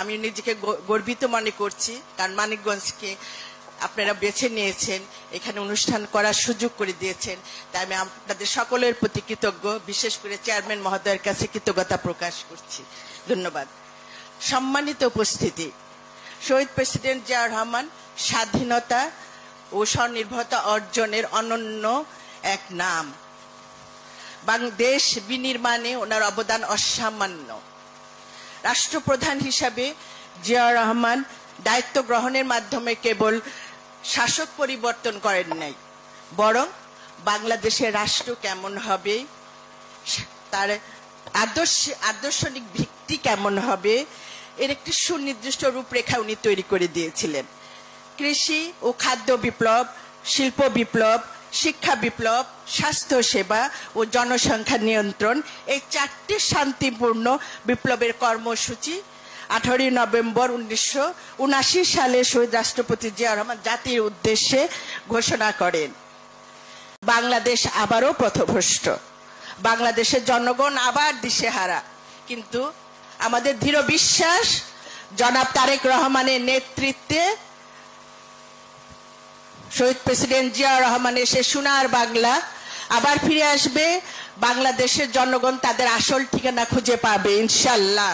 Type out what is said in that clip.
আমি নিজেকে গর্বিত মনে করছি, কারণ মানিকগঞ্জকে আপনারা বেছে নিয়েছেন, এখানে অনুষ্ঠান করার সুযোগ করে দিয়েছেন। তাই আমি আপনাদের সকলের প্রতি কৃতজ্ঞ, বিশেষ করে চেয়ারম্যান মহোদয়ের কাছে কৃতজ্ঞতা প্রকাশ করছি। ধন্যবাদ। সম্মানিত উপস্থিতি, শহীদ প্রেসিডেন্ট জিয়াউর রহমান স্বাধীনতা ও স্বনির্ভরতা অর্জনের অনন্য এক নাম। বাংলাদেশ বিনির্মাণে ওনার অবদান অসামান্য। রাষ্ট্রপ্রধান হিসাবে জিয়াউর রহমান দায়িত্ব গ্রহণের মাধ্যমে কেবল শাসক পরিবর্তন করেন নাই, বরং বাংলাদেশের রাষ্ট্র কেমন হবে, তার আদর্শনিক ভিত্তি কেমন হবে, এর একটি সুনির্দিষ্ট রূপরেখা উনি তৈরি করে দিয়েছিলেন। কৃষি ও খাদ্য বিপ্লব, শিল্প বিপ্লব, শিক্ষা বিপ্লব, স্বাস্থ্য সেবা ও জনসংখ্যা নিয়ন্ত্রণ, এই 4টি শান্তিপূর্ণ বিপ্লবের কর্মসূচি 18 নভেম্বর 1979 সালে শহীদ রাষ্ট্রপতি জিয়াউর রহমান জাতির উদ্দেশ্যে ঘোষণা করেন। বাংলাদেশ আবারও পথভ্রষ্ট, বাংলাদেশের জনগণ আবার দিশেহারা, কিন্তু আমাদের দৃঢ় বিশ্বাস জনাব তারেক রহমানের নেতৃত্বে শহীদ প্রেসিডেন্ট জিয়াউর রহমানের সে সোনার বাংলা আবার ফিরে আসবে। বাংলাদেশের জনগণ তাদের আসল ঠিকানা খুঁজে পাবে ইনশাআল্লাহ।